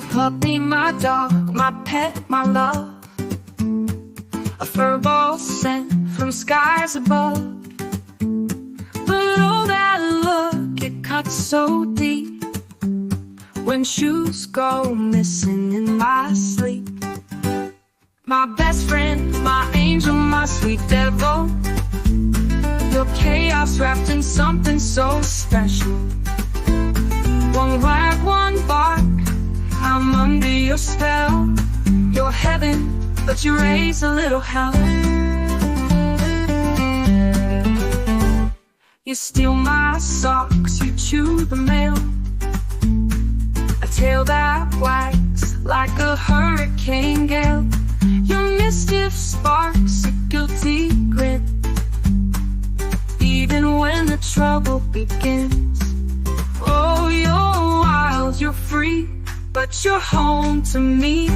puppy, my dog, my pet, my love. A furball sent from skies above. But oh, that look, it cuts so deep when shoes go missing in my sleep. My best friend, my angel, my sweet devil. Your chaos wrapped in something so special. One wag, one bark, I'm under your spell. You're heaven, but you raise a little hell. You steal my socks, you chew the mail. A tail that wags like a hurricane gale. Your mischief sparks a guilty grin, even when the trouble begins. Oh, you're wild, you're free, but you're home to me.